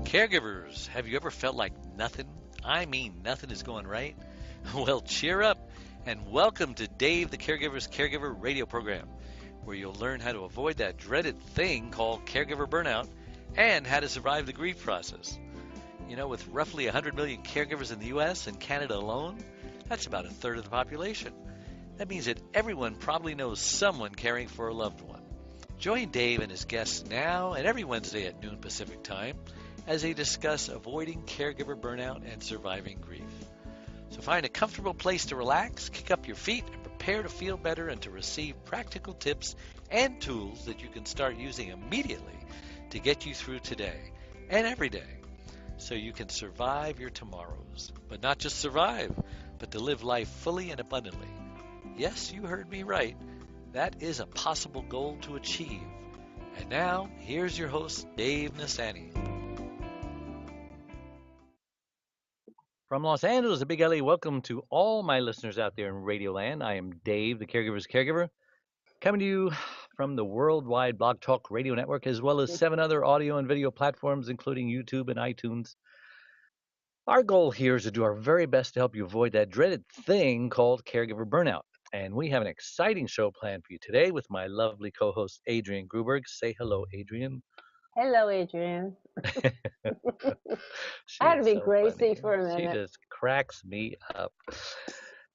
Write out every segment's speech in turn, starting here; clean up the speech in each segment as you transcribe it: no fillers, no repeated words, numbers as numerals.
Caregivers, have you ever felt like nothing, I mean nothing is going right? Well, cheer up and welcome to Dave the Caregiver's Caregiver radio program, where you'll learn how to avoid that dreaded thing called caregiver burnout and how to survive the grief process. You know, with roughly 100 million caregivers in the US and Canada alone, that's about a third of the population. That means that everyone probably knows someone caring for a loved one. Join Dave and his guests now and every Wednesday at noon Pacific Time as they discuss avoiding caregiver burnout and surviving grief. So find a comfortable place to relax, kick up your feet, and prepare to feel better and to receive practical tips and tools that you can start using immediately to get you through today and every day so you can survive your tomorrows. But not just survive, but to live life fully and abundantly. Yes, you heard me right. That is a possible goal to achieve. And now, here's your host, Dave Nassani. From Los Angeles, the Big LA, welcome to all my listeners out there in Radio Land. I am Dave, the Caregiver's Caregiver, coming to you from the worldwide Blog Talk Radio Network, as well as 7 other audio and video platforms, including YouTube and iTunes. Our goal here is to do our very best to help you avoid that dreaded thing called caregiver burnout. And we have an exciting show planned for you today with my lovely co-host, Adrienne Gruberg. Say hello, Adrienne. Hello, Adrienne. I had to be so Gracie funny. For a minute. She just cracks me up.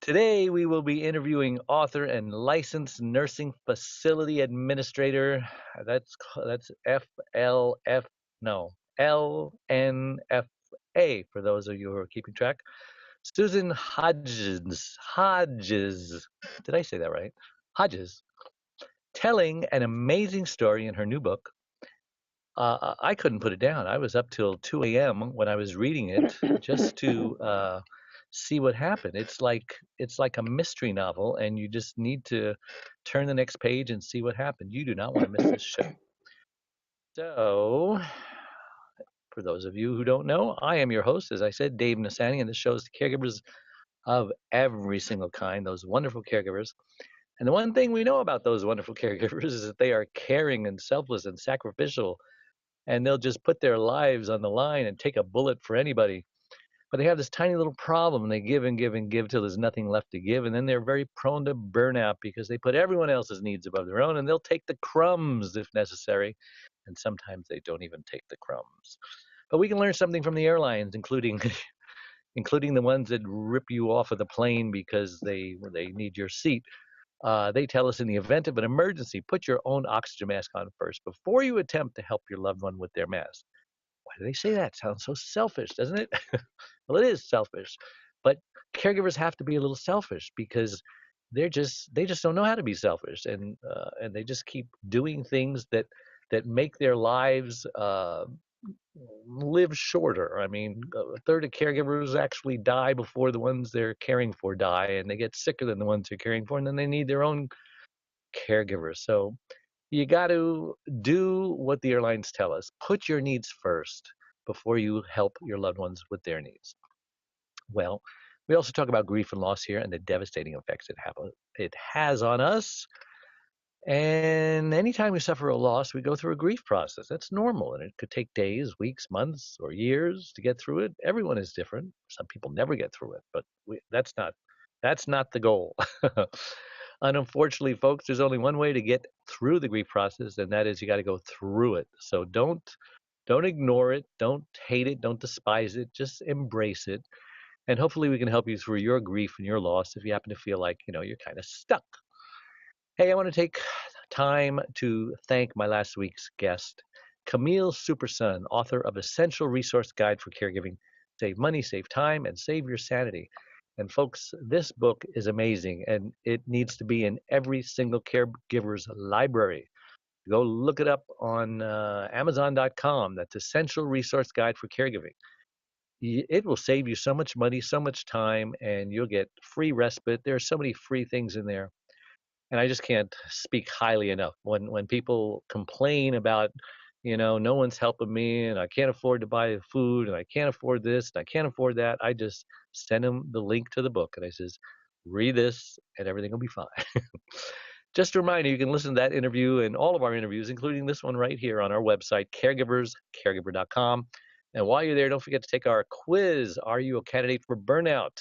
Today, we will be interviewing author and licensed nursing facility administrator. That's LNFA for those of you who are keeping track. Susan Hodges. Did I say that right? Hodges. Telling an amazing story in her new book. I couldn't put it down. I was up till 2 a.m. when I was reading it just to see what happened. It's like a mystery novel, and you just need to turn the next page and see what happened. You do not want to miss this show. So, for those of you who don't know, I am your host, as I said, Dave Nassani, and this show is the caregivers of every single kind, those wonderful caregivers. And the one thing we know about those wonderful caregivers is that they are caring and selfless and sacrificial, and they'll just put their lives on the line and take a bullet for anybody. But they have this tiny little problem. They give and give and give till there's nothing left to give, and then they're very prone to burnout because they put everyone else's needs above their own, and they'll take the crumbs if necessary, and sometimes they don't even take the crumbs. But we can learn something from the airlines, including the ones that rip you off of the plane because they need your seat. They tell us in the event of an emergency, put your own oxygen mask on first before you attempt to help your loved one with their mask. Why do they say that? Sounds so selfish, doesn't it? Well, it is selfish, but caregivers have to be a little selfish because they just don't know how to be selfish, and they just keep doing things that make their lives live shorter. I mean, a third of caregivers actually die before the ones they're caring for die, and they get sicker than the ones they're caring for, and then they need their own caregivers. So you got to do what the airlines tell us. Put your needs first before you help your loved ones with their needs. Well, we also talk about grief and loss here and the devastating effects it has on us. And anytime we suffer a loss, we go through a grief process. That's normal, and it could take days, weeks, months, or years to get through it. Everyone is different. Some people never get through it, but that's not the goal. And unfortunately, folks, there's only one way to get through the grief process, and that is you got to go through it. So don't ignore it, don't hate it, don't despise it. Just embrace it, and hopefully, we can help you through your grief and your loss if you happen to feel like you're kind of stuck. Hey, I want to take time to thank my last week's guest, Camille Superson, author of Essential Resource Guide for Caregiving. Save money, save time, and save your sanity. And folks, this book is amazing, and it needs to be in every single caregiver's library. Go look it up on Amazon.com. That's Essential Resource Guide for Caregiving. It will save you so much money, so much time, and you'll get free respite. There are so many free things in there. And I just can't speak highly enough. When people complain about, no one's helping me, and I can't afford to buy food, and I can't afford this, and I can't afford that, I just send them the link to the book, and I says, read this, and everything will be fine. Just a reminder, you can listen to that interview and all of our interviews, including this one right here on our website, caregiverscaregiver.com. And while you're there, don't forget to take our quiz. Are you a candidate for burnout?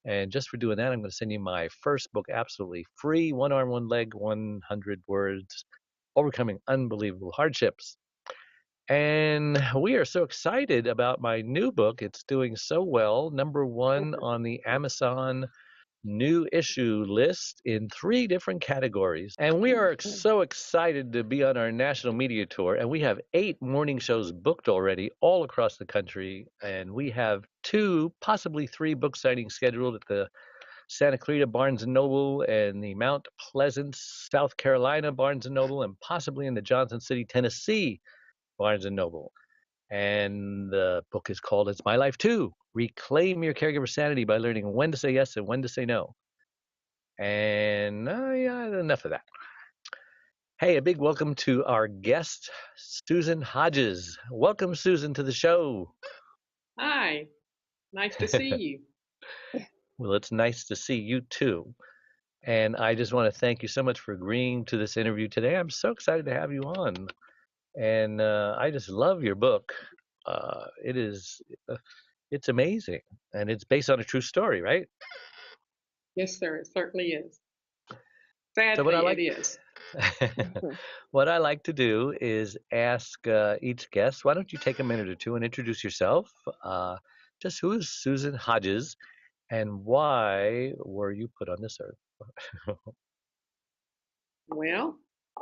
And just for doing that, I'm going to send you my first book absolutely free, One Arm, One Leg, 100 Words, Overcoming Unbelievable Hardships. And we are so excited about my new book. It's doing so well. #1 on the Amazon new issue list in 3 different categories. And we are so excited to be on our national media tour. And we have 8 morning shows booked already all across the country. And we have 2, possibly 3 book signings scheduled at the Santa Clarita Barnes & Noble and the Mount Pleasant, South Carolina Barnes & Noble, and possibly in the Johnson City, Tennessee Barnes & Noble. And the book is called It's My Life Too. Reclaim Your Caregiver Sanity by learning when to say yes and when to say no. And yeah, enough of that. Hey, a big welcome to our guest, Susan Hodges. Welcome, Susan, to the show. Hi, nice to see you. Well, it's nice to see you too. And I just want to thank you so much for agreeing to this interview today. I'm so excited to have you on. And I just love your book. It's amazing. And it's based on a true story, right? Yes, sir, it certainly is. So what I Sadly, like, it is. what I like to do is ask each guest, why don't you take a minute or two and introduce yourself? Just who is Susan Hodges and why were you put on this earth? Well,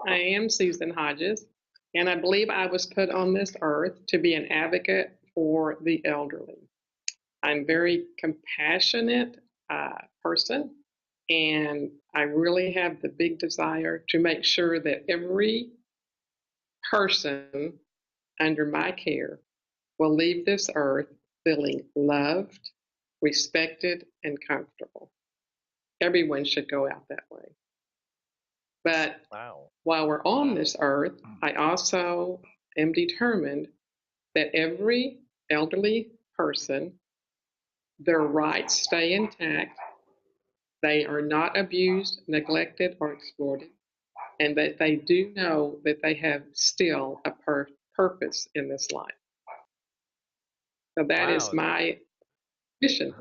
I am Susan Hodges, and I believe I was put on this earth to be an advocate for the elderly. I'm a very compassionate person, and I really have the big desire to make sure that every person under my care will leave this earth feeling loved, respected, and comfortable. Everyone should go out that way. But Wow. while we're on this earth, I also am determined that every elderly person, their rights stay intact, they are not abused, neglected, or exploited, and that they do know that they have still a purpose in this life. So that is Wow. my mission.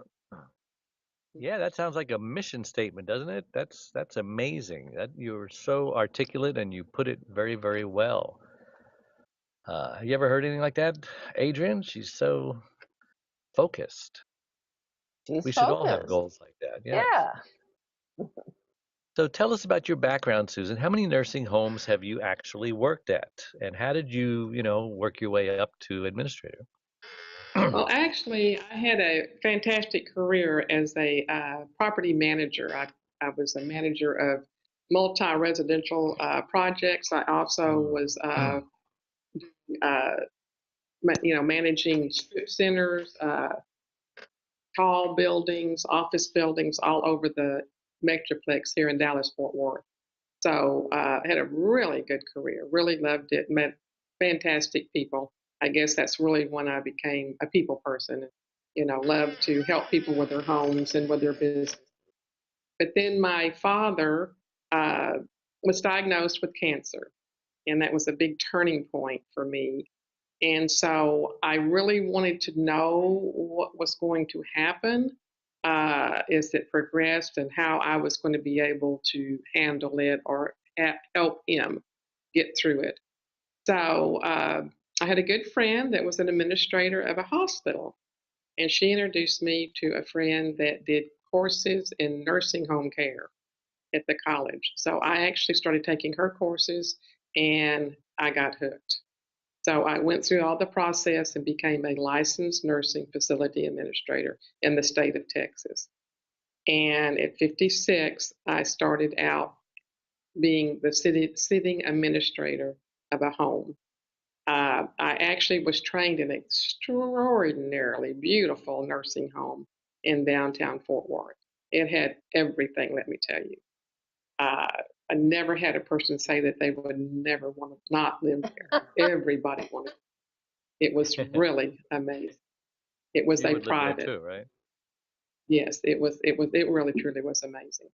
Yeah, that sounds like a mission statement, doesn't it? That's amazing. That you're so articulate and you put it very, very well. You ever heard anything like that, Adrienne? She's so focused. She's We should all have focused. goals like that. Yes. Yeah. So tell us about your background, Susan. How many nursing homes have you actually worked at? And how did you, work your way up to administrator? Well, actually, I had a fantastic career as a property manager. I was a manager of multi-residential projects. I also was, uh, managing strip centers, tall buildings, office buildings all over the metroplex here in Dallas-Fort Worth. So I had a really good career. Really loved it. Met fantastic people. I guess that's really when I became a people person. Loved to help people with their homes and with their business. But then my father uh, was diagnosed with cancer, and that was a big turning point for me. And so I really wanted to know what was going to happen as it progressed and how I was going to be able to handle it or help him get through it. So I had a good friend that was an administrator of a hospital, and she introduced me to a friend that did courses in nursing home care at the college. So I actually started taking her courses and I got hooked. So I went through all the process and became a licensed nursing facility administrator in the state of Texas. And at 56, I started out being the sitting administrator of a home. I actually was trained in an extraordinarily beautiful nursing home in downtown Fort Worth. It had everything, let me tell you. Uh, I never had a person say that they would never want to not live there. Everybody wanted. It was really amazing. It was You a would live there private. too, right? Yes, it was. It was. It really, truly was amazing.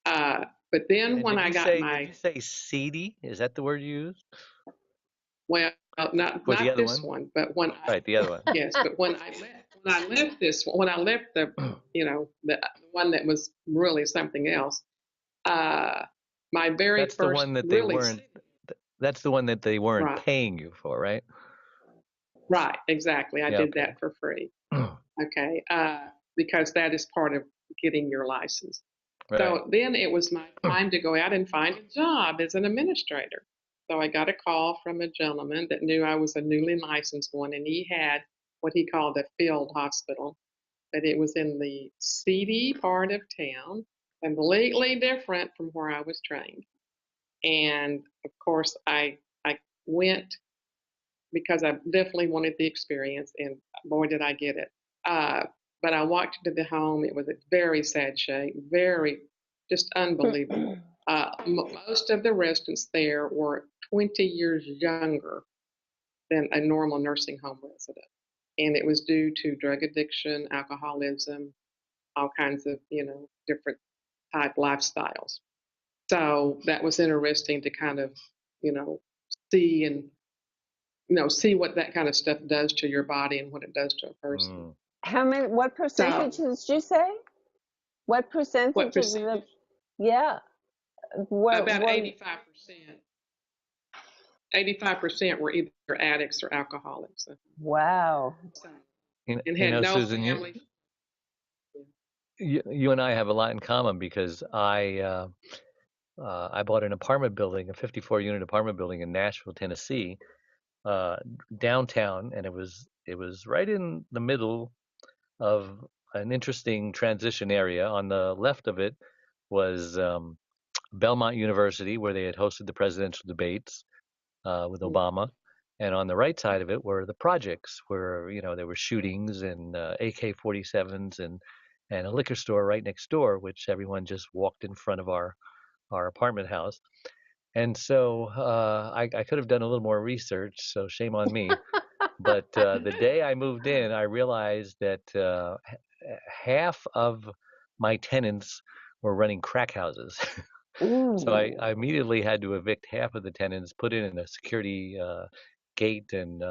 But then And when did I you got say did my you say seedy? Is that the word you used? Well, not For the other this one, but when I, right, the other one. yes, but when I left this one, when I left the the one that was really something else, my very That's the first one that they really weren't. That's the one that they weren't right, paying you for, right? right, exactly. I Yeah. did Okay. that for free. Okay, because that is part of getting your license. Right. So then it was my time to go out and find a job as an administrator. So I got a call from a gentleman that knew I was a newly licensed one, and he had what he called a field hospital, but it was in the seedy part of town, completely different from where I was trained. And of course, I went because I definitely wanted the experience, and boy, did I get it. But I walked into the home. It was a very sad shape, very just unbelievable. Most of the residents there were 20 years younger than a normal nursing home resident. And it was due to drug addiction, alcoholism, all kinds of, different type lifestyles. So that was interesting to kind of, you know, see and, see what that kind of stuff does to your body and what it does to a person. What percentage did you say? What percentage What of the, percentage? yeah. About 85%. 85% were either addicts or alcoholics. Wow. So, and had no Susan, family. you and I have a lot in common because I bought an apartment building, a 54-unit apartment building in Nashville, Tennessee, downtown, and it was right in the middle of an interesting transition area. On the left of it was Belmont University, where they had hosted the presidential debates with Obama. And on the right side of it were the projects where, there were shootings and AK-47s and a liquor store right next door, which everyone just walked in front of our apartment house. And so I could have done a little more research, so shame on me. But the day I moved in, I realized that half of my tenants were running crack houses. So I immediately had to evict half of the tenants, put in a security gate and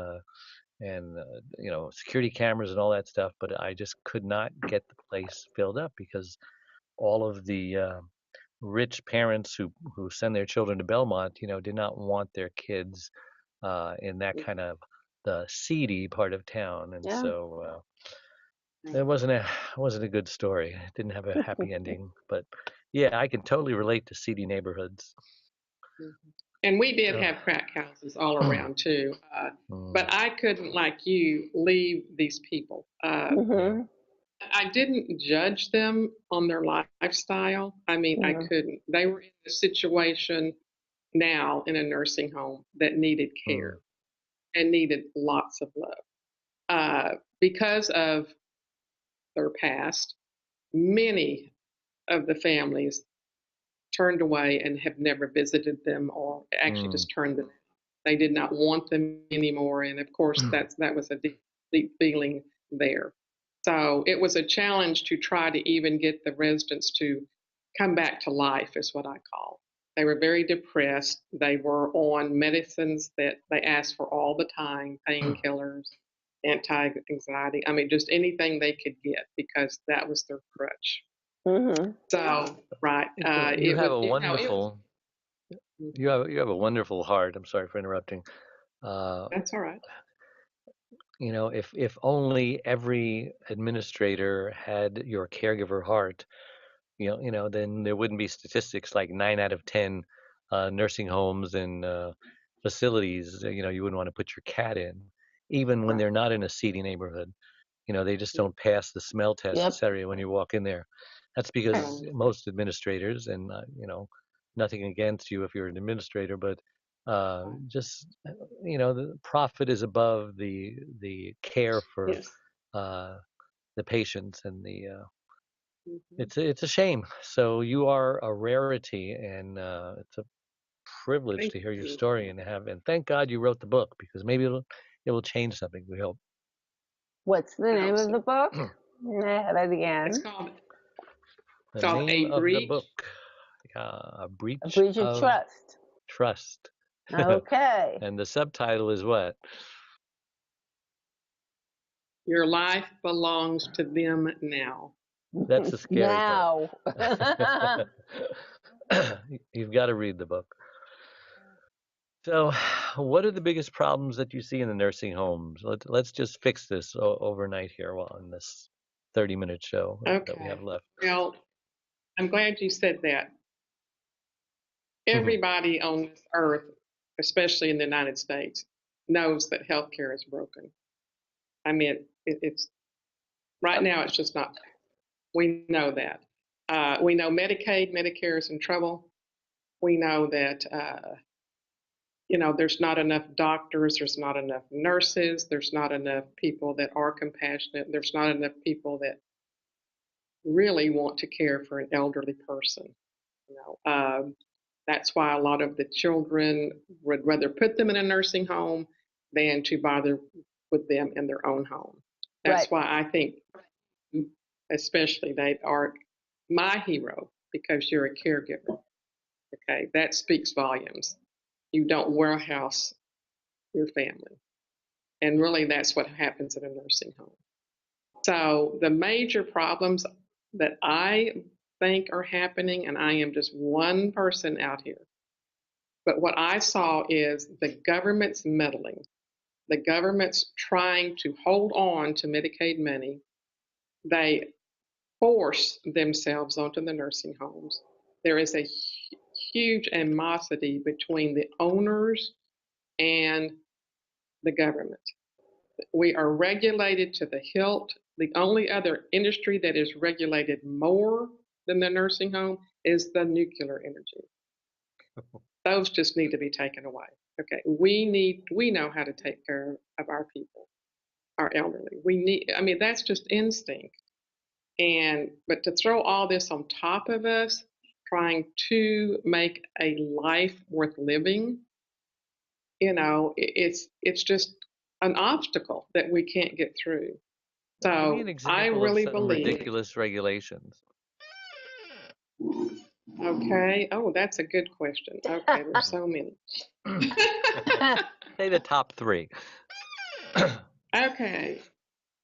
security cameras and all that stuff. But I just could not get the place filled up because all of the rich parents who send their children to Belmont, did not want their kids in that kind of the seedy part of town, and so it wasn't a good story. It didn't have a happy ending, but yeah, I can totally relate to seedy neighborhoods. And we did have crack houses all around too, but I couldn't, like you, leave these people. I didn't judge them on their lifestyle. I mean, I couldn't. They were in a situation now in a nursing home that needed care and needed lots of love. Because of their past, many of the families turned away and have never visited them or actually just turned them. They did not want them anymore. And of course, that was a deep feeling there. So it was a challenge to try to even get the residents to come back to life, is what I call. They were very depressed. They were on medicines that they asked for all the time, painkillers, anti-anxiety. I mean, just anything they could get because that was their crutch. So, right. You have a wonderful. You have a wonderful heart. I'm sorry for interrupting. That's all right. If only every administrator had your caregiver heart, then there wouldn't be statistics like 9 out of 10 nursing homes and facilities. You wouldn't want to put your cat in, even when they're not in a seedy neighborhood. They just don't pass the smell test, etc. when you walk in there. That's because most administrators, and nothing against you if you're an administrator, but just the profit is above the care for the patients and the it's a shame. So you are a rarity, and it's a privilege to hear your story and thank God you wrote the book, because maybe it will change something, we hope. What's the name of the book? That again. It's called The name of the book, A Breach of Trust. Trust. Okay. And the subtitle is what? Your life belongs to them now. That's a scary now. part. You've got to read the book. So, what are the biggest problems that you see in the nursing homes? Let's just fix this overnight here while in this 30-minute show that we have Okay. left. Well, I'm glad you said that. Everybody on this earth, especially in the United States, knows that healthcare is broken. I mean, it's right now, it's just not. We know that. We know Medicaid, Medicare is in trouble. We know that, there's not enough doctors, there's not enough nurses, there's not enough people that are compassionate, there's not enough people that really want to care for an elderly person. That's why a lot of the children would rather put them in a nursing home than to bother with them in their own home. That's Right. why I think, especially, they are my hero because you're a caregiver. Okay, that speaks volumes. You don't warehouse your family. And really, that's what happens in a nursing home. So, the major problems that I think are happening, and I am just one person out here, but what I saw is the government's meddling. The government's trying to hold on to Medicaid money. They force themselves onto the nursing homes. There is a huge animosity between the owners and the government. We are regulated to the hilt. The only other industry that is regulated more than the nursing home is the nuclear energy. Those just need to be taken away. Okay, we know how to take care of our people, our elderly. That's just instinct. But to throw all this on top of us, trying to make a life worth living, it's just an obstacle that we can't get through. Give me So an I example of really some believe. ridiculous regulations. Okay. Oh, that's a good question. Okay, there's so many. Say the top 3. Okay.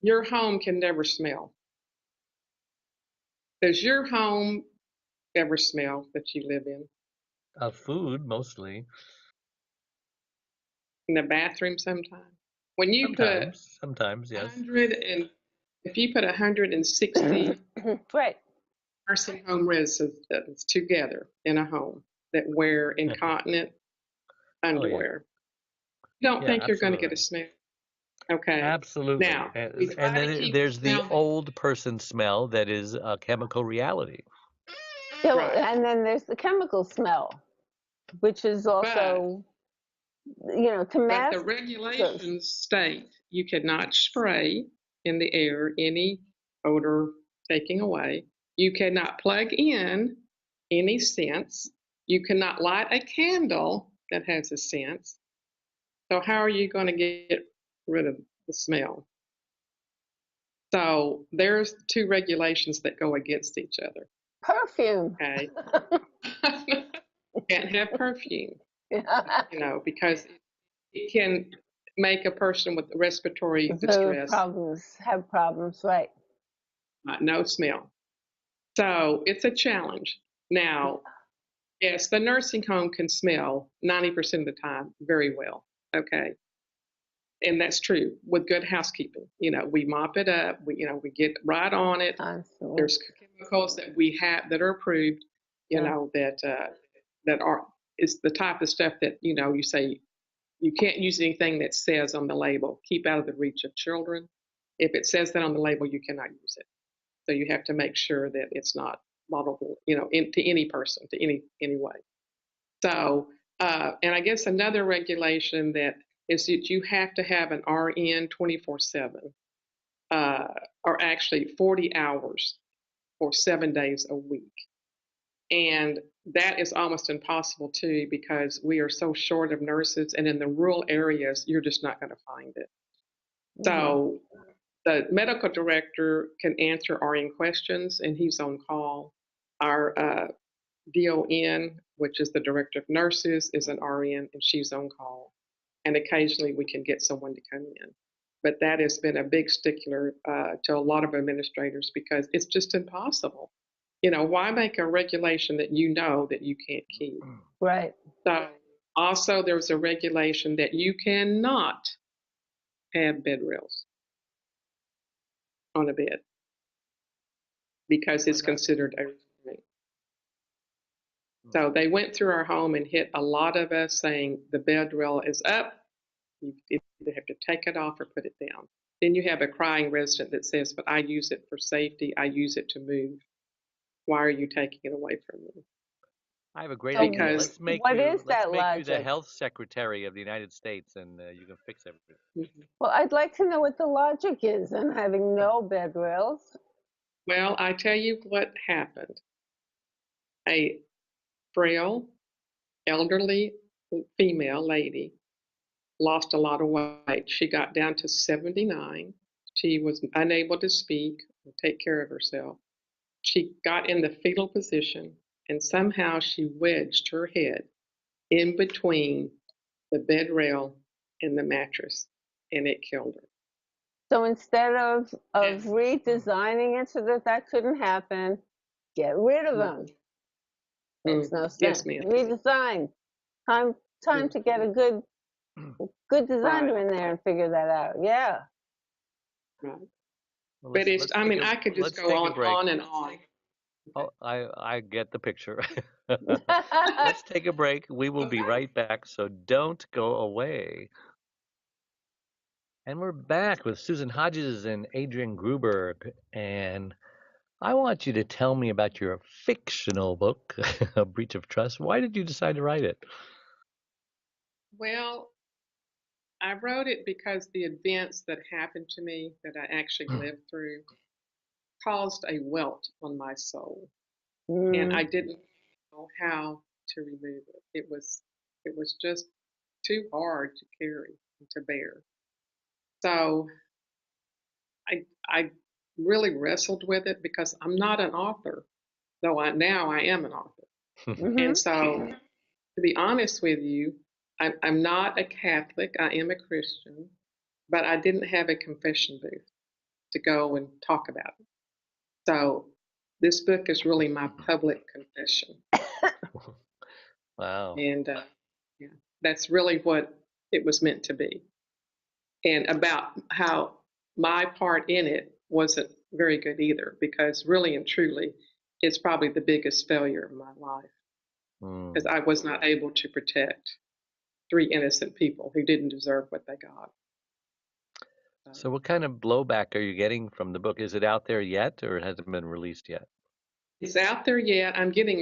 Your home can never smell. Does your home ever smell that you live in? Food, mostly. In the bathroom sometime? When you put Sometimes, yes. 100 and if you put 160 right. nursing home residents together in a home that wear incontinent underwear, you don't think you're going to get a smell. Okay. Absolutely. Now, we And try to then keep there's the smell. old person smell that is a chemical reality. Yeah, Right. and then there's the chemical smell, which is also, to But mask. the regulations state you cannot spray in the air any odor taking away. You cannot plug in any scents. You cannot light a candle that has a scent. So how are you going to get rid of the smell? So there's 2 regulations that go against each other. Perfume. Okay. You can't have perfume, because it can make a person with respiratory distress. Have problems, right? No smell. So it's a challenge. Now, yes, the nursing home can smell 90% of the time very well. Okay. And that's true with good housekeeping. We mop it up. We get right on it. Constantly. There's chemicals that we have that are approved. That are is the type of stuff that you say you can't use anything that says on the label. Keep out of the reach of children. If it says that on the label, you cannot use it. So you have to make sure that it's not modelable, to any person, to any way. So, and I guess another regulation that is that you have to have an RN 24/7, or actually 40 hours for 7 days a week. And that is almost impossible too, because we are so short of nurses, and in the rural areas, you're just not going to find it. So the medical director can answer RN questions, and he's on call. Our DON, which is the director of nurses, is an RN, and she's on call. And occasionally we can get someone to come in. But that has been a big stickler to a lot of administrators because it's just impossible. Why make a regulation that you know that you can't keep? Right. So also there's a regulation that you cannot have bed rails on a bed because it's considered a restraint. So they went through our home and hit a lot of us saying the bed rail is up. You either have to take it off or put it down. Then you have a crying resident that says, but I use it for safety. I use it to move. Why are you taking it away from me? I have a great So idea. Let's make what you is that you the logic? health secretary of the United States, and you can fix everything. Well, I'd like to know what the logic is in having no bed rails. Well, I tell you what happened. A frail, elderly female lady lost a lot of weight. She got down to 79. She was unable to speak or take care of herself. She got in the fetal position and somehow she wedged her head in between the bed rail and the mattress, and it killed her. So instead of redesigning it so that couldn't happen, get rid of them. Makes no sense. Yes, ma'am. Redesign. Time to get a good designer in there and figure that out. Yeah. Right. Well, But I could just go on and on. Oh, I get the picture. Let's take a break. We will be right back, so don't go away. And we're back with Susan Hodges and Adrienne Gruberg. And I want you to tell me about your fictional book, A Breach of Trust. Why did you decide to write it? Well, I wrote it because the events that happened to me that I actually lived through caused a welt on my soul. And I didn't know how to remove it. It was just too hard to carry and to bear. So I really wrestled with it because I'm not an author, though now I am an author. And so, to be honest with you, I'm not a Catholic. I am a Christian, but I didn't have a confession booth to go and talk about it. So this book is really my public confession. Wow. And yeah, that's really what it was meant to be. And about how my part in it wasn't very good either, because really and truly, it's probably the biggest failure of my life. Because I was not able to protect 3 innocent people who didn't deserve what they got. So what kind of blowback are you getting from the book? Is it out there yet, or has it been released yet? It's out there yet. I'm getting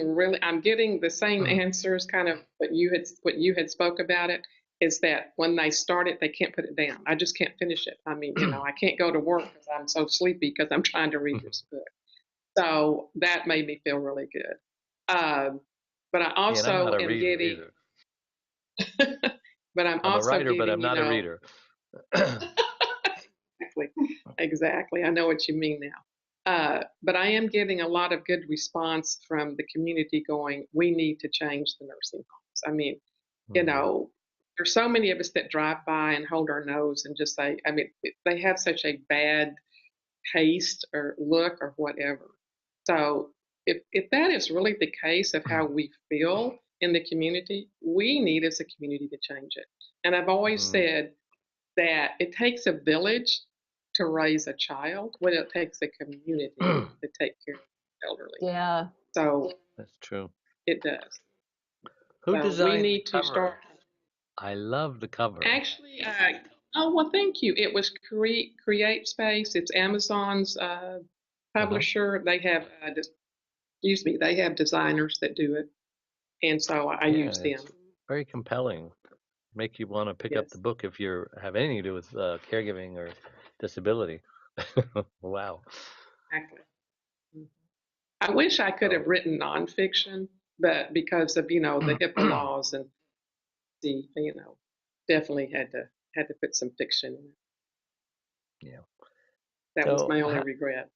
the same answers, kind of what you had spoke about it, is that when they start it, they can't put it down. I just can't finish it. I mean, I can't go to work because I'm so sleepy because I'm trying to read this book. So that made me feel really good. But I also am getting. But I'm also a writer, getting, but I'm not a reader. Exactly. I know what you mean now. But I am getting a lot of good response from the community going, we need to change the nursing homes. I mean, there's so many of us that drive by and hold our nose and just say, I mean, they have such a bad taste or look or whatever. So if that is really the case of how we feel in the community, we need as a community to change it. And I've always said that it takes a village to raise a child, when it takes a community to take care of the elderly. Yeah. So that's true. It does. Who designed we need the cover? To start. I love the cover. Actually, oh well, thank you. It was Create Space. It's Amazon's publisher. They have, they have designers that do it, and so I use them. Very compelling. Make you want to pick up the book if you have anything to do with caregiving or disability. Wow. Exactly. I wish I could have written nonfiction, but because of the HIPAA laws and definitely had to put some fiction in it. Yeah. That was my only regret.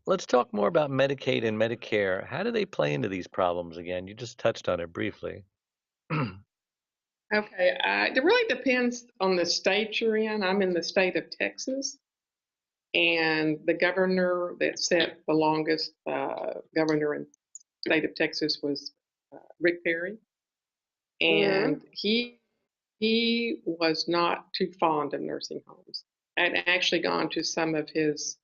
Let's talk more about Medicaid and Medicare. How do they play into these problems again? You just touched on it briefly. Okay, it really depends on the state you're in. I'm in the state of Texas, and the governor that set the longest governor in the state of Texas was Rick Perry, and he was not too fond of nursing homes. I'd actually gone to some of his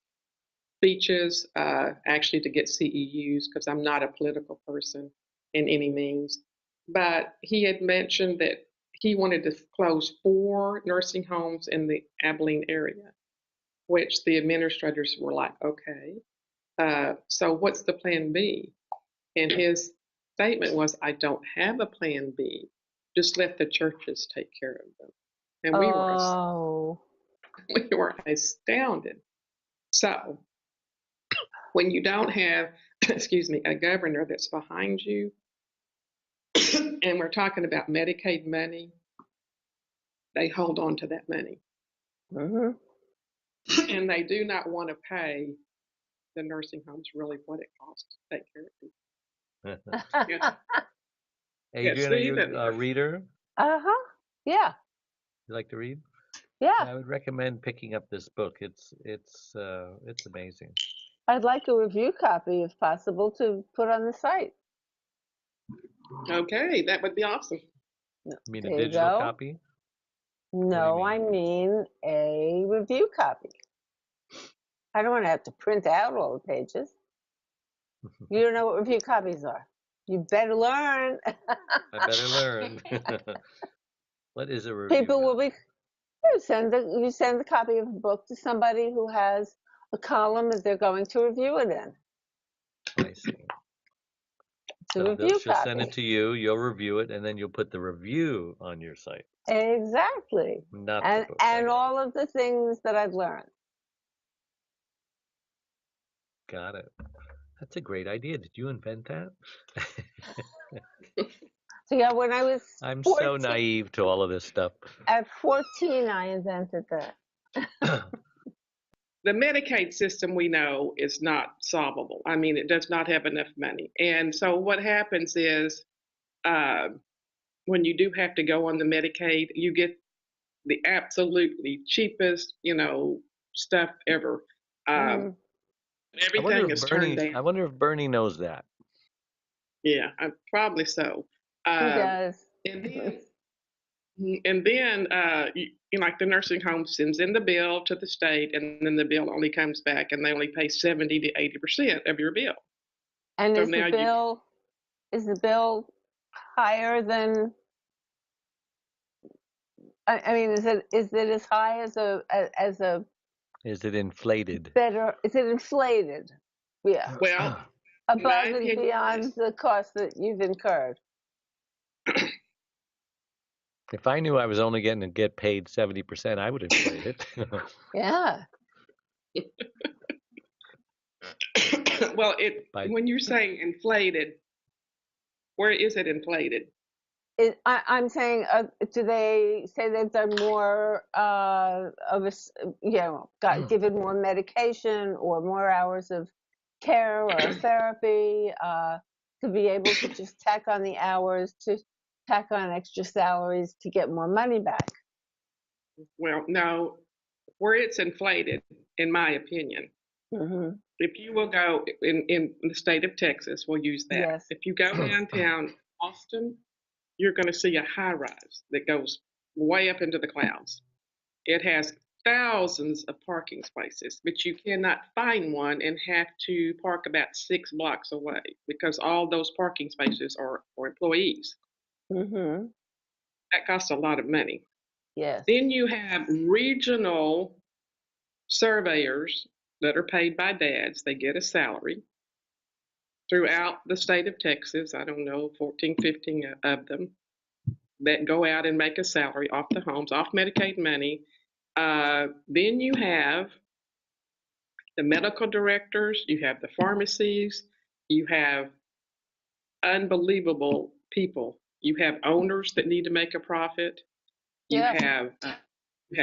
speeches, actually to get CEUs, because I'm not a political person in any means. But he had mentioned that he wanted to close 4 nursing homes in the Abilene area, which the administrators were like, okay, so what's the plan B? And his statement was, I don't have a plan B. Just let the churches take care of them. And we were astounded. So when you don't have, excuse me, a governor that's behind you, and we're talking about Medicaid money, they hold on to that money. And they do not want to pay the nursing homes really what it costs to take care of people. Adrienne, are you a reader? Yeah. You like to read? Yeah. I would recommend picking up this book. It's amazing. I'd like a review copy, if possible, to put on the site. Okay, that would be awesome. You mean a digital copy? No, I mean a review copy. I don't want to have to print out all the pages. You don't know what review copies are. You better learn. I better learn. What is a review? People will be. You send a copy of a book to somebody who has a column that they're going to review it in. I see. So she'll send it to you, you'll review it, and then you'll put the review on your site. Exactly. Not the book. And all of the things that I've learned. Got it. That's a great idea. Did you invent that? So yeah, when I was I'm 14, so naive to all of this stuff. At 14, I invented that. The Medicaid system, we know, is not solvable. I mean, it does not have enough money. And so what happens is when you do have to go on the Medicaid, you get the absolutely cheapest, stuff ever. Everything is turned down. I wonder if Bernie knows that. Yeah, probably so. He does. And then like the nursing home sends in the bill to the state, and then the bill only comes back, and they only pay 70 to 80% of your bill. And so is the bill higher than? I mean, is it as high as a? Is it inflated? Is it inflated? Yeah. Well, above and beyond the cost that you've incurred. If I knew I was only getting to get paid 70%, I would inflate it. Yeah. Well, when you're saying inflated, where is it inflated? I'm saying, do they say they've done more given more medication or more hours of care or therapy to be able to just tack on the hours, to tack on extra salaries to get more money back? Well, no, where it's inflated, in my opinion. If you will go in the state of Texas, we'll use that. Yes. If you go downtown Austin, you're going to see a high rise that goes way up into the clouds. It has thousands of parking spaces, but you cannot find one and have to park about 6 blocks away because all those parking spaces are for employees. That costs a lot of money. Yes. Then you have regional surveyors that are paid by dads. They get a salary throughout the state of Texas. I don't know, 14, 15 of them that go out and make a salary off the homes, off Medicaid money. Then you have the medical directors, you have the pharmacies, you have unbelievable people. You have owners that need to make a profit. You have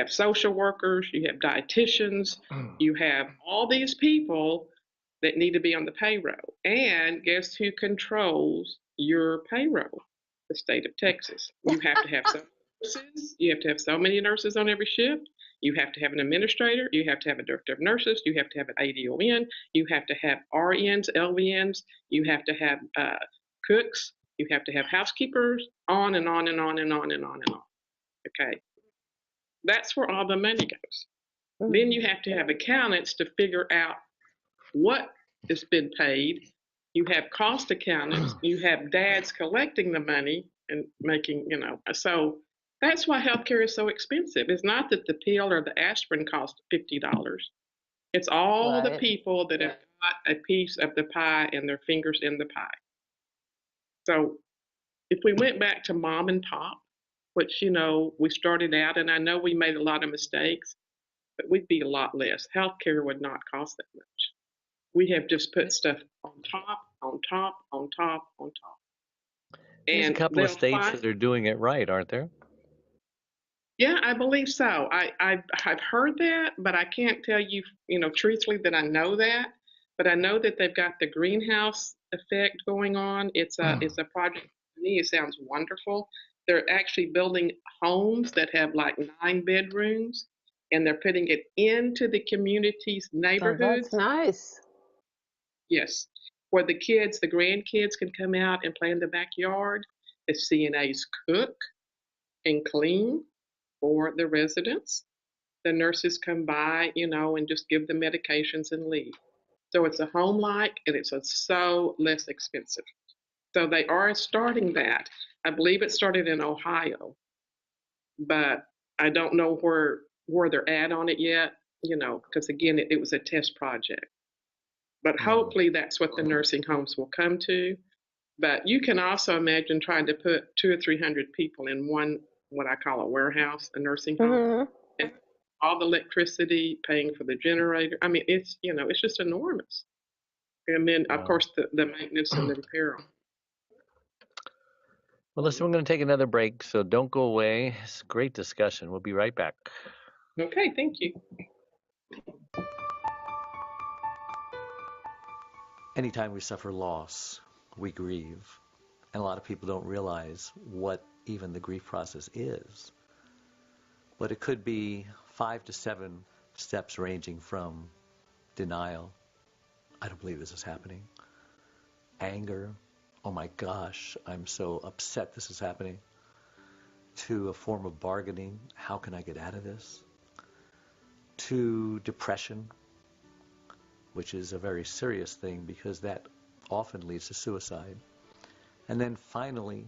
social workers, you have dietitians, you have all these people that need to be on the payroll. And guess who controls your payroll? The state of Texas. You have to have some nurses. You have to have so many nurses on every shift. You have to have an administrator. You have to have a director of nurses. You have to have an ADON. You have to have RNs, LVNs. You have to have cooks. You have to have housekeepers. On and on and on and on and on and on. Okay. That's where all the money goes. Mm-hmm. Then you have to have accountants to figure out what has been paid. You have cost accountants. You have dads collecting the money and making, so that's why healthcare is so expensive. It's not that the pill or the aspirin costs $50. It's all the people that have got a piece of the pie and their fingers in the pie. So if we went back to mom and pop, which, we started out, and I know we made a lot of mistakes, but we'd be a lot less. Healthcare would not cost that much. We have just put stuff on top, on top, on top, on top. There's a couple of states that are doing it right, aren't there? Yeah, I believe so. I've heard that, but I can't tell you, truthfully that I know that. But I know that they've got the greenhouse effect going on. It's a project. To me, it sounds wonderful. They're actually building homes that have like 9 bedrooms, and they're putting it into the community's neighborhoods. Oh, that's nice. Yes, where the grandkids can come out and play in the backyard. The CNAs cook and clean for the residents. The nurses come by, and just give them medications and leave. So it's a home-like, and it's so less expensive. So they are starting that. I believe it started in Ohio, but I don't know where they're at on it yet, because again, it was a test project. But hopefully that's what the nursing homes will come to. But you can also imagine trying to put 200 or 300 people in one, what I call a warehouse, a nursing home, mm-hmm. and all the electricity, paying for the generator. I mean, it's just enormous. And then, of course, the maintenance and the repair. Well, listen, we're going to take another break, so don't go away. It's a great discussion. We'll be right back. Okay, thank you. Anytime we suffer loss, we grieve. And a lot of people don't realize what even the grief process is. But it could be 5 to 7 steps ranging from denial, I don't believe this is happening, anger, oh my gosh, I'm so upset this is happening, to a form of bargaining, how can I get out of this, to depression, which is a very serious thing because that often leads to suicide. And then finally,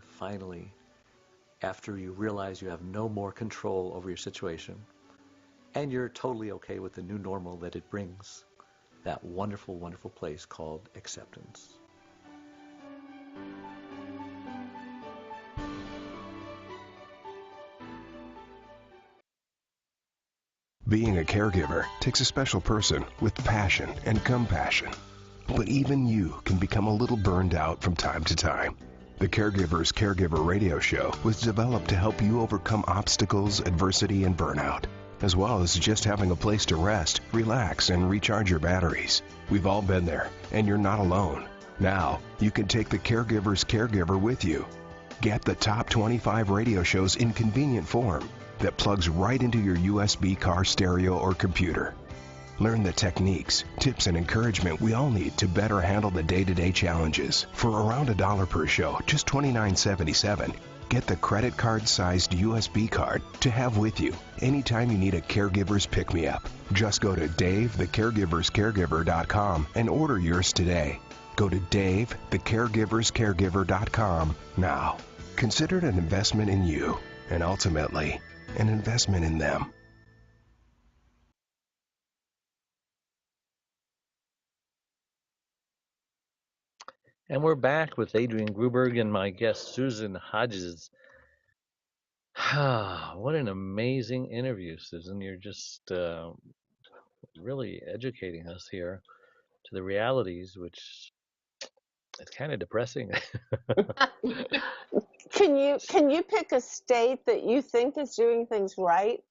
after you realize you have no more control over your situation and you're totally okay with the new normal that it brings, that wonderful, wonderful place called acceptance. Being a caregiver takes a special person with passion and compassion. But even you can become a little burned out from time to time. The Caregiver's Caregiver radio show was developed to help you overcome obstacles, adversity, and burnout, as well as just having a place to rest, relax, and recharge your batteries. We've all been there, and you're not alone. Now, you can take the Caregiver's Caregiver with you. Get the top 25 radio shows in convenient form that plugs right into your USB car stereo or computer. Learn the techniques, tips, and encouragement we all need to better handle the day-to-day challenges. For around $1 per show, just $29.77, get the credit card-sized USB card to have with you anytime you need a caregiver's pick-me-up. Just go to DaveTheCaregiversCaregiver.com and order yours today. Go to DaveTheCaregiversCaregiver.com now. Consider it an investment in you, and ultimately, an investment in them. And we're back with Adrienne Gruberg and my guest, Susan Hodges. What an amazing interview, Susan. You're just really educating us here to the realities, which is kind of depressing. Can you pick a state that you think is doing things right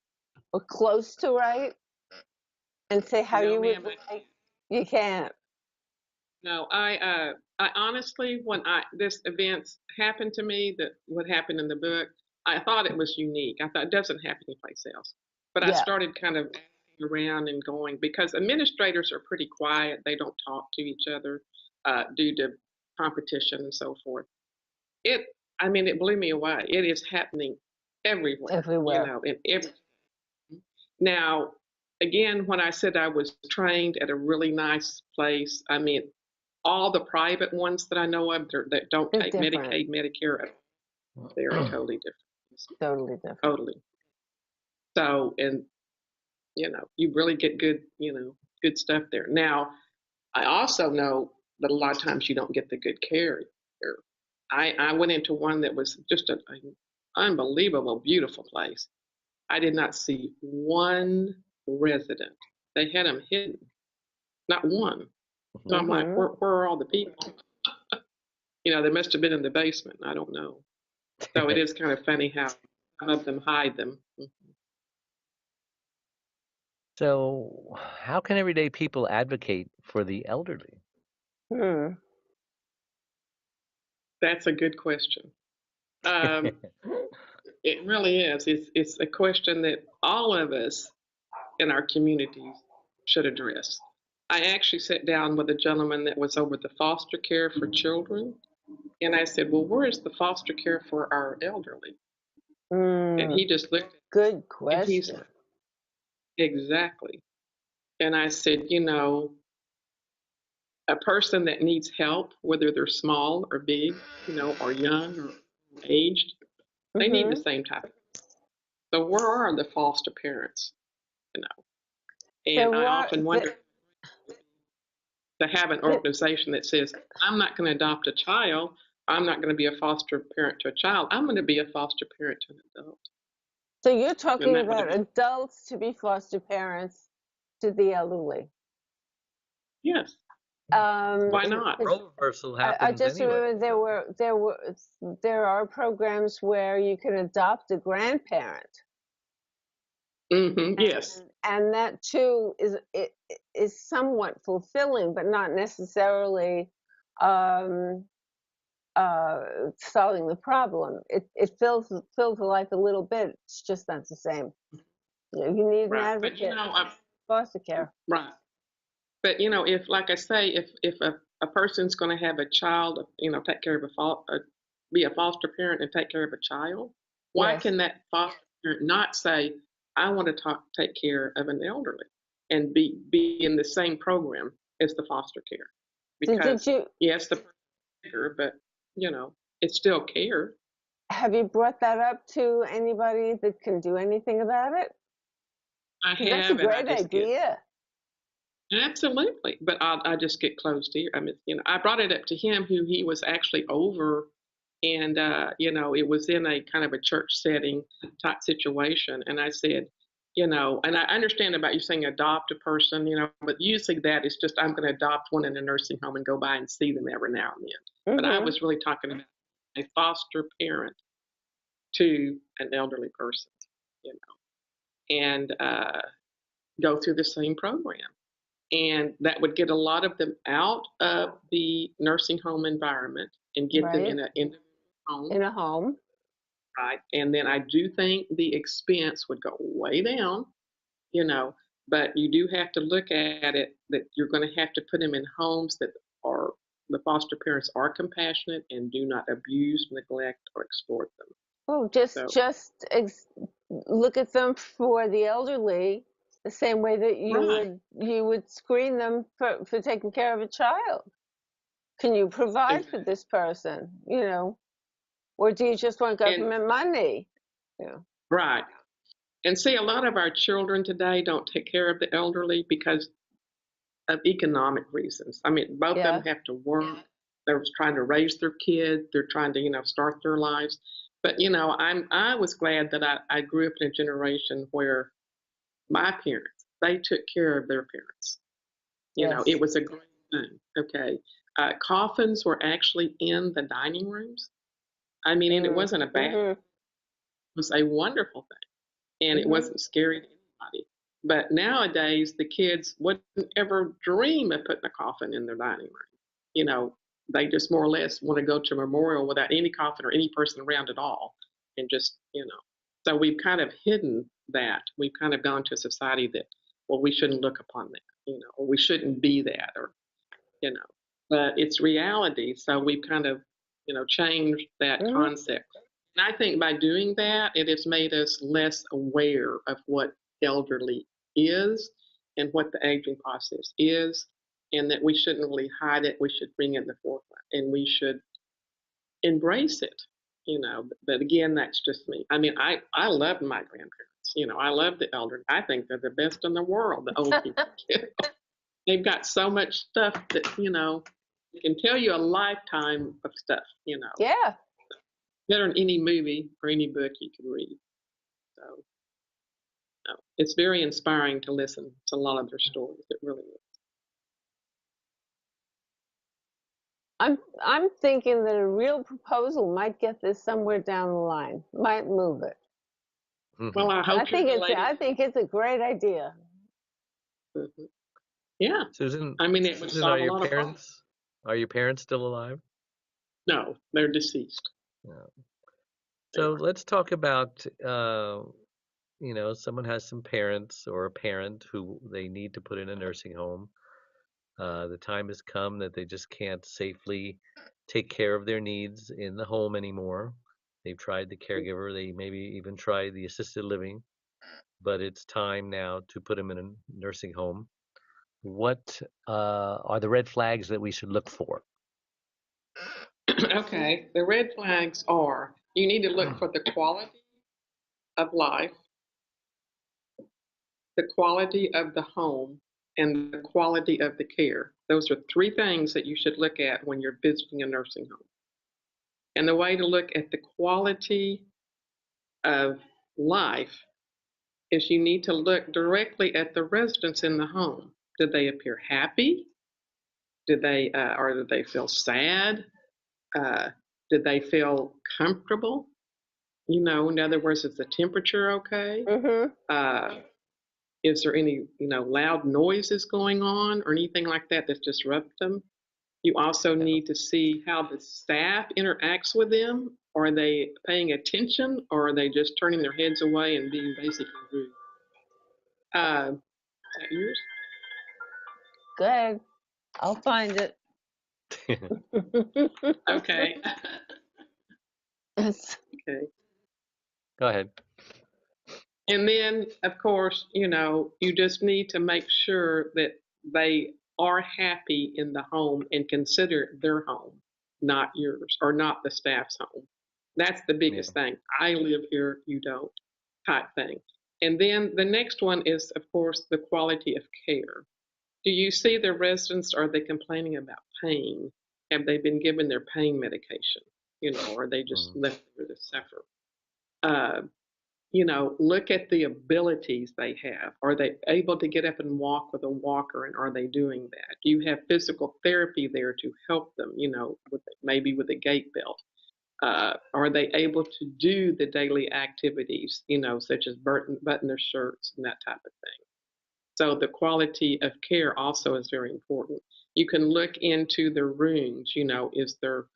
or close to right and say how you would like? You can't. No, I honestly, when this events happened to me, that what happened in the book, I thought it was unique. I thought it doesn't happen anyplace else. But I Yeah. started kind of asking around and going because administrators are pretty quiet. They don't talk to each other due to competition and so forth. It, I mean, it blew me away. It is happening everywhere, Everywhere. in every. Now, again, when I said I was trained at a really nice place, I mean, all the private ones that I know of that don't They're take different. Medicaid, Medicare, they're totally different. Totally different. Totally. So, and you really get good, good stuff there. Now, I also know that a lot of times you don't get the good care here. I went into one that was just an unbelievable, beautiful place. I did not see one resident. They had them hidden, not one. So I'm like, where are all the people? They must have been in the basement. I don't know. So it is kind of funny how some of them hide them. So, how can everyday people advocate for the elderly? Hmm. That's a good question. Um, it really is. It's a question that all of us in our communities should address. I actually sat down with a gentleman that was over the foster care for children, and I said, "Well, where is the foster care for our elderly?" And he just looked Good and he's question. exactly. And I said, a person that needs help, whether they're small or big, or young or aged, they need the same type. So where are the foster parents? You know, and There I were often wonder to have an organization that says, I'm not going to adopt a child. I'm not going to be a foster parent to a child. I'm going to be a foster parent to an adult. so you're And talking that would about have been, adults to be foster parents to the elderly. yes, why not? Role reversal I happens just anyway. remember there are programs where you can adopt a grandparent. Yes. And that too is somewhat fulfilling, but not necessarily um, solving the problem. It fills the life a little bit. It's just not the same. You need an Right. But, advocate. Foster care. right. But, if, like I say, if a person's going to have a child, take care of be a foster parent and take care of a child, why Yes. can that foster parent not say, I want to take care of an elderly and be in the same program as the foster care? Did Because, you yes, the person's bigger, but, it's still care. have you brought that up to anybody that can do anything about it? I 'Cause that's a have, and I great just get. idea. Absolutely, but I just get closed ear. I mean, I brought it up to him, who he was actually over, and it was in a kind of a church setting type situation, and I said, and I understand about you saying adopt a person, but usually that is just I'm going to adopt one in a nursing home and go by and see them every now and then. But I was really talking about a foster parent to an elderly person, you and go through the same program. And that would get a lot of them out of the nursing home environment and get them Right. in a home, In a home. right? And then I do think the expense would go way down, you know, but you do have to look at it that you're going to have to put them in homes that are the foster parents are compassionate and do not abuse, neglect, or exploit them. Oh, So, look at them for the elderly the same way that right. you would screen them for taking care of a child. Can you provide for this person? Or do you just want And government money? Yeah. right. And see, a lot of our children today don't take care of the elderly because of economic reasons. I mean, both of them Yeah. have to work. They're trying to raise their kids. They're trying to, start their lives. But I was glad that I grew up in a generation where my parents they took care of their parents. Yes. It was a great thing. Okay, coffins were actually in the dining rooms. I mean, and it wasn't a bad. It was a wonderful thing, and it wasn't scary to anybody. But nowadays, the kids wouldn't ever dream of putting a coffin in their dining room. they just more or less want to go to a memorial without any coffin or any person around at all. And just, so we've kind of hidden that. We've kind of gone to a society that, well, we shouldn't look upon that, or we shouldn't be that, or, but it's reality. So we've kind of, changed that concept. And I think by doing that, it has made us less aware of what elderly is and what the aging process is, and that we shouldn't really hide it. We should bring it in the forefront, and we should embrace it. But again, that's just me. I mean, I love my grandparents. I love the elderly. I think they're the best in the world, the old people. They've got so much stuff that, it can tell you a lifetime of stuff, Yeah. better than any movie or any book you can read. So it's very inspiring to listen to a lot of their stories. It really is. I'm thinking that a real proposal might get this somewhere down the line. Might move it. Well, I hope I think it's a great idea. Mm-hmm. Yeah, Susan. I mean, it would solve a lot of problems. Are your parents still alive? No, they're deceased. Yeah. So let's talk about, someone has some parents or a parent who they need to put in a nursing home. The time has come that they just can't safely take care of their needs in the home anymore. They've tried the caregiver, they maybe even tried the assisted living, but it's time now to put them in a nursing home. What are the red flags that we should look for? Okay, the red flags are you need to look for the quality of life, the quality of the home, and the quality of the care. Those are three things that you should look at when you're visiting a nursing home. And the way to look at the quality of life is you need to look directly at the residents in the home. Do they appear happy? Do they, or do they feel sad? Do they feel comfortable? In other words, is the temperature okay? Mm-hmm. Is there any, loud noises going on or anything like that that's disrupt them? You also need to see how the staff interacts with them. Are they paying attention, or are they just turning their heads away and being basically rude? Is that yours? Go ahead. I'll find it. Okay. Okay. Go ahead. And then, of course, you just need to make sure that they are happy in the home and consider their home, not yours or not the staff's home. That's the biggest thing. I live here, you don't, type thing. And then the next one is, of course, the quality of care. Do you see the residents? Are they complaining about pain? Have they been given their pain medication? Or are they just left there to suffer? Look at the abilities they have. Are they able to get up and walk with a walker, and are they doing that? Do you have physical therapy there to help them, maybe with a gait belt? Are they able to do the daily activities, such as button their shirts and that type of thing? So the quality of care also is very important. You can look into their rooms, is their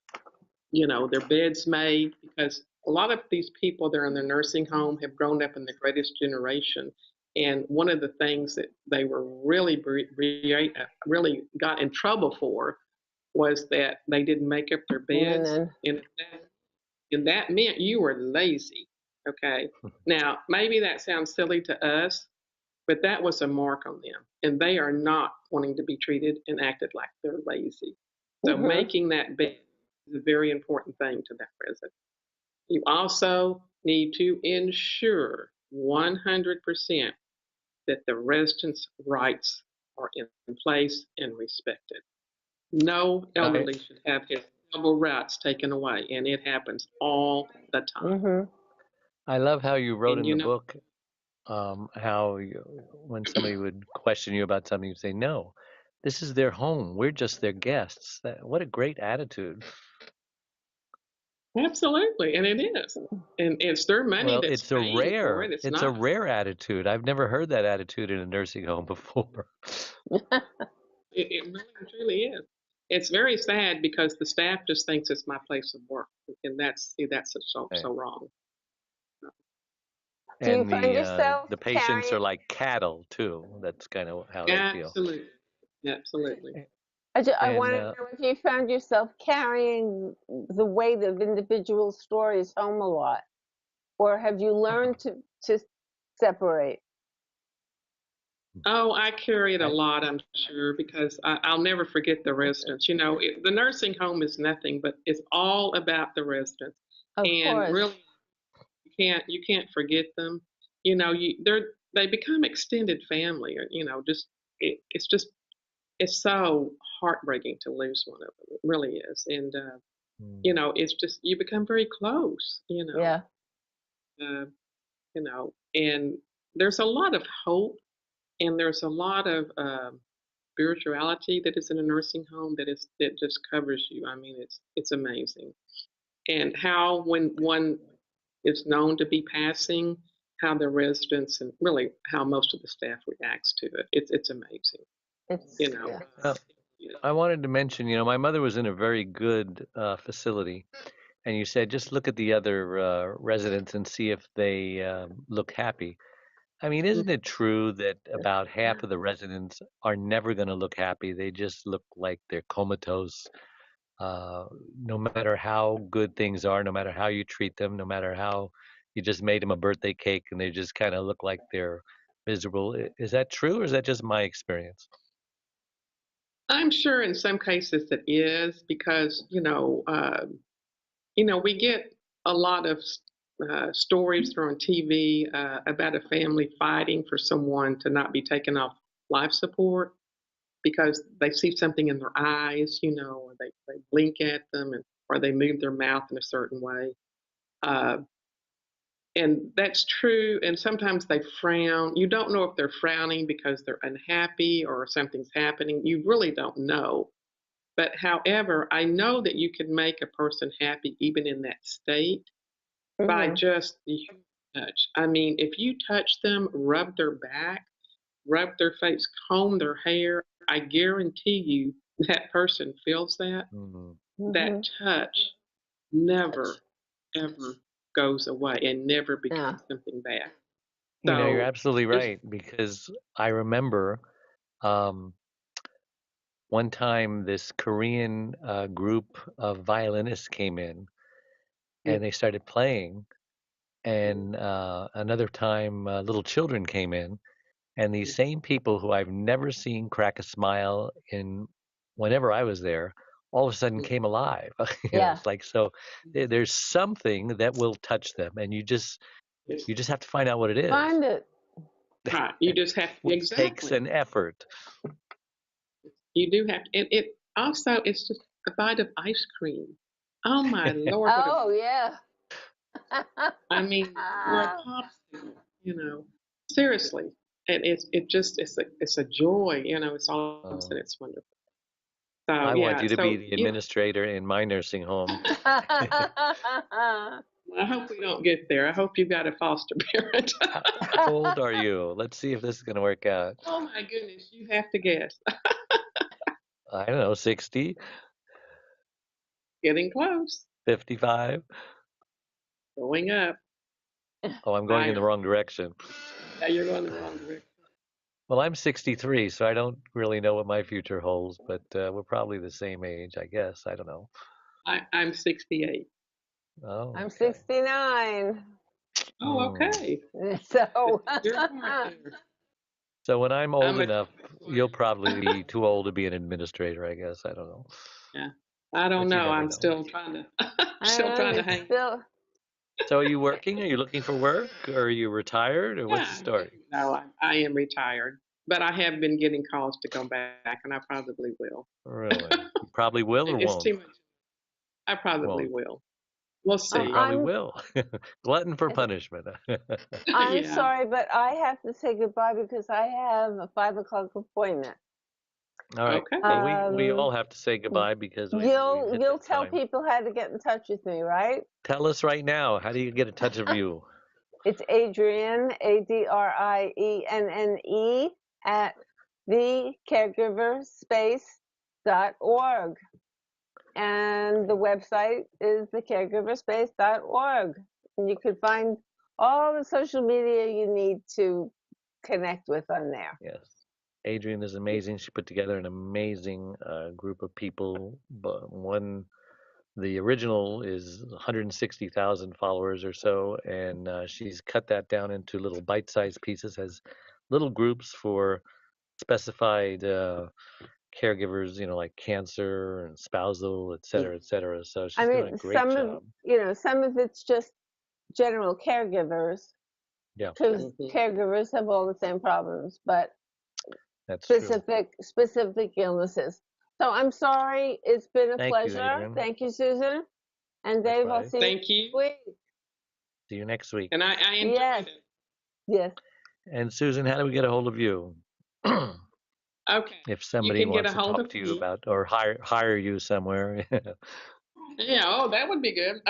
beds made? Because a lot of these people that are in the nursing home have grown up in the greatest generation. And one of the things that they were really got in trouble for was that they didn't make up their beds. And that meant you were lazy. Okay. Now, maybe that sounds silly to us, but that was a mark on them. And they are not wanting to be treated and acted like they're lazy. So making that bed is a very important thing to that resident. You also need to ensure 100% that the residents' rights are in place and respected. No elderly should have his civil rights taken away, and it happens all the time. I love how you wrote in the book how when somebody would question you about something, you'd say, no, this is their home. We're just their guests. What a great attitude. Absolutely, and it is, and it's their money that's paying for it. It's a rare attitude. I've never heard that attitude in a nursing home before. It really truly is. it's very sad because the staff just thinks it's my place of work, and that's Right. so wrong. Do you And find yourself the patients carrying? are like cattle too. That's kind of how they feel. Absolutely, absolutely. I And want to know if you found yourself carrying the weight of individual stories home a lot, or have you learned to separate? Oh, I carry it a I, lot, I'm sure, because I'll never forget the residents. You know, the nursing home is nothing, but it's all about the residents, Of and course. really, you can't forget them. You know, they become extended family, or just it's just it's so heartbreaking to lose one of them. It really is, and it's just you become very close. Yeah. Uh, and there's a lot of hope, and there's a lot of spirituality that is in a nursing home that just covers you. I mean, it's amazing. And how when one is known to be passing, how the residents and really how most of the staff reacts to it. It's amazing. It's You know. yeah. I wanted to mention, my mother was in a very good facility, and you said just look at the other residents and see if they look happy. I mean, isn't it true that about half of the residents are never going to look happy? They just look like they're comatose. No matter how good things are, no matter how you treat them, no matter how you just made them a birthday cake, and they just kind of look like they're miserable. Is that true, or is that just my experience? I'm sure in some cases it is because we get a lot of stories through on TV about a family fighting for someone to not be taken off life support because they see something in their eyes, or they blink at them, or they move their mouth in a certain way. Uh, and that's true. And sometimes they frown. You don't know if they're frowning because they're unhappy or something's happening. You really don't know. But however, I know that you can make a person happy even in that state by Mm-hmm. just the human touch. I mean, if you touch them, rub their back, rub their face, comb their hair, I guarantee you that person feels that. Mhm. Mm-hmm. That touch never, ever goes away and never Yeah. becomes something bad. You're So absolutely there's, right because I remember um, one time this Korean group of violinists came in and they started playing, and another time little children came in, and these same people who I've never seen crack a smile in whenever I was there, all of a sudden came alive. Yeah. It's like so there's something that will touch them, and you just have to find out what it is. Find it. right. You just have to, Which takes exactly. an effort. You do have to, and it also it's just a bite of ice cream. Oh my Lord, what a Oh yeah. I mean, or a popsicle, seriously. And it's a joy, it's awesome, Um, it's wonderful. So I want yeah, you to be so the administrator in my nursing home. I hope we don't get there. I hope you've got a foster parent. How old are you? Let's see if this is going to work out. Oh my goodness, you have to guess. I don't know, 60, Getting close, 55. going up, Oh, I'm going in the higher. wrong direction. Yeah, you're going the wrong direction. Well, I'm 63, so I don't really know what my future holds, but we're probably the same age, I guess. I don't know. I'm 68. Oh, I'm okay. 69. Oh, Hmm. okay. So You're part there. So when I'm I'm old a enough, you'll probably be too old to be an administrator, I guess. I don't know. yeah. I don't But you know. never I'm know. still trying to still I trying to it's hang. still So are you working? Are you looking for work? Or are you retired? Or what's the Yeah. story? No, I am retired, but I have been getting calls to go back, and I probably will. Really? You probably will or It's won't? too much. I probably Won't. will. We'll You see. probably I'm will. Glutton for punishment. I'm yeah. sorry, but I have to say goodbye because I have a 5 o'clock appointment. All right. Well, Okay. we all Um, have to say goodbye because we've you'll hit the you'll tell time. people how to get in touch with me, right? Tell us right now. How do you get in touch with you? It's Adrienne, ADRIENNE, at the Caregiver Space caregiverspace.org. And the website is thecaregiverspace.org. And you can find all the social media you need to connect with on there. Yes. Adrienne is amazing. She put together an amazing group of people. But the original is 160,000 followers or so, and she's cut that down into little bite-sized pieces, has little groups for specified caregivers, like cancer and spousal, et cetera, et cetera. So she's doing a great job. Some of it's just general caregivers, Yeah, because caregivers have all the same problems, but that's true. specific illnesses. So I'm sorry. It's been a Thank you, pleasure. Adrienne. Thank you, Susan. And Dave, I'll Likewise. see you Thank you. next week. See you next week. And I enjoyed Yes. it. Yes. And Susan, how do we get a hold of you? Okay. If You somebody can get wants a to hold talk of to you me. about or hire you somewhere. Yeah, oh, that would be good.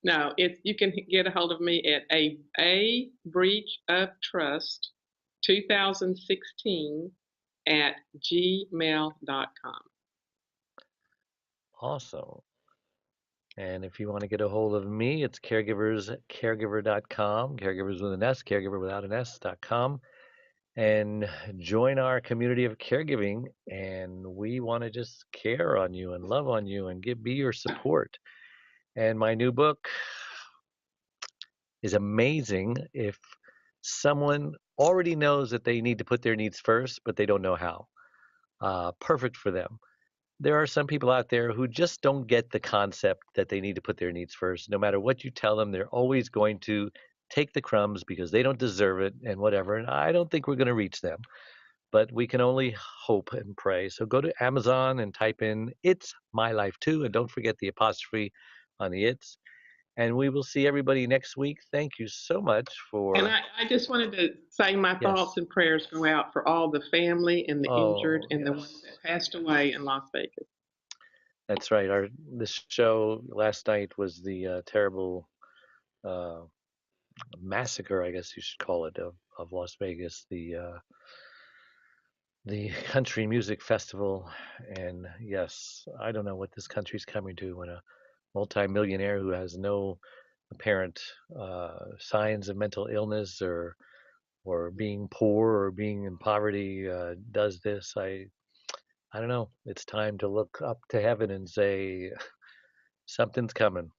No, you can get a hold of me at a breach of trust 2016 at gmail.com. Awesome. And if you want to get a hold of me, it's caregiver.com, caregivers with an S, caregiver without an S.com. And join our community of caregiving. And we want to just care on you and love on you and be your support. And my new book is amazing if someone already knows that they need to put their needs first, but they don't know how. Perfect for them. There are some people out there who just don't get the concept that they need to put their needs first. No matter what you tell them, they're always going to take the crumbs because they don't deserve it and whatever. And I don't think we're going to reach them, but we can only hope and pray. So go to Amazon and type in "It's My Life Too," and don't forget the apostrophe on the "it's." And we will see everybody next week. Thank you so much for. And I just wanted to say my thoughts and prayers go out for all the family and the injured and the ones that passed away in Las Vegas. That's right. This show last night was the terrible massacre, I guess you should call it, of Las Vegas, the country music festival. And yes, I don't know what this country's coming to when a multimillionaire who has no apparent signs of mental illness or being poor or being in poverty does this. I don't know. It's time to look up to heaven and say something's coming.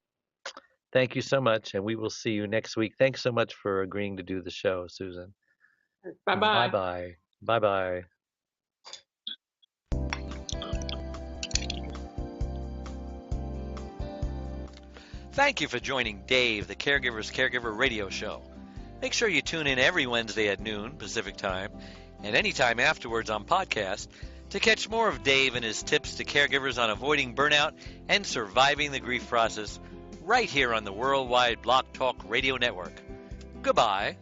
Thank you so much, and we will see you next week. Thanks so much for agreeing to do the show, Susan. Bye-bye. Bye-bye. Bye-bye. Thank you for joining Dave, the Caregiver's Caregiver Radio Show. Make sure you tune in every Wednesday at noon Pacific Time and anytime afterwards on podcast to catch more of Dave and his tips to caregivers on avoiding burnout and surviving the grief process right here on the Worldwide Block Talk Radio Network. Goodbye.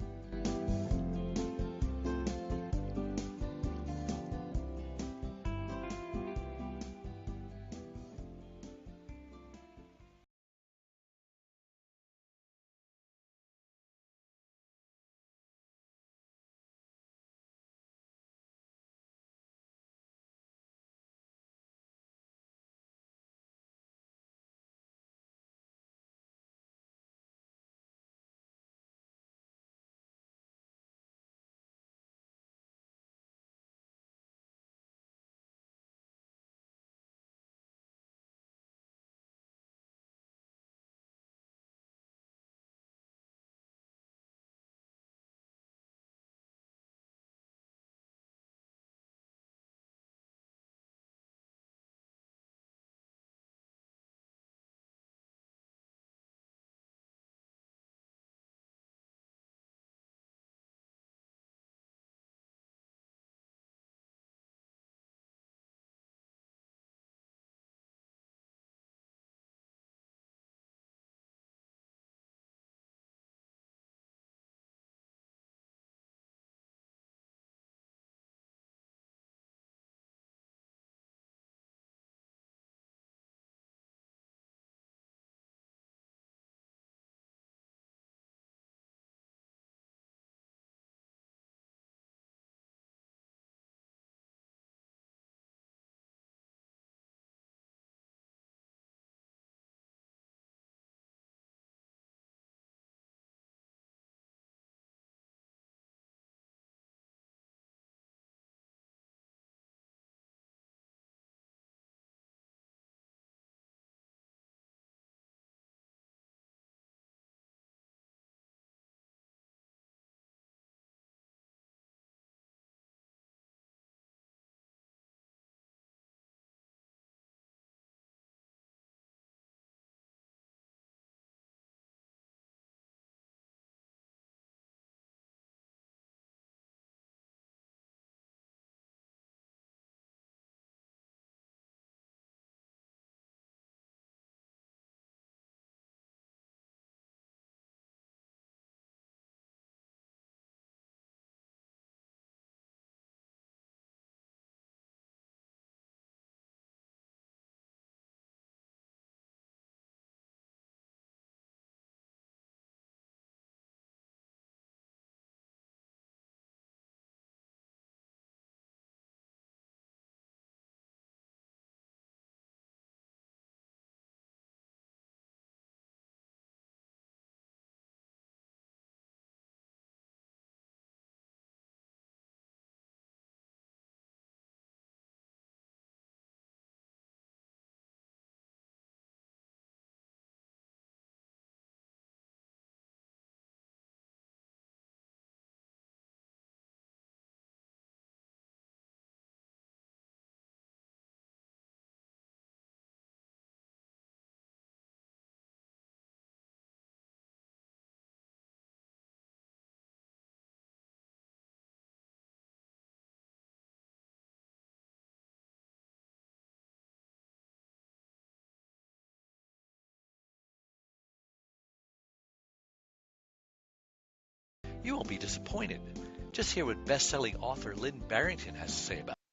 You won't be disappointed. Just hear what best-selling author Lynn Barrington has to say about it.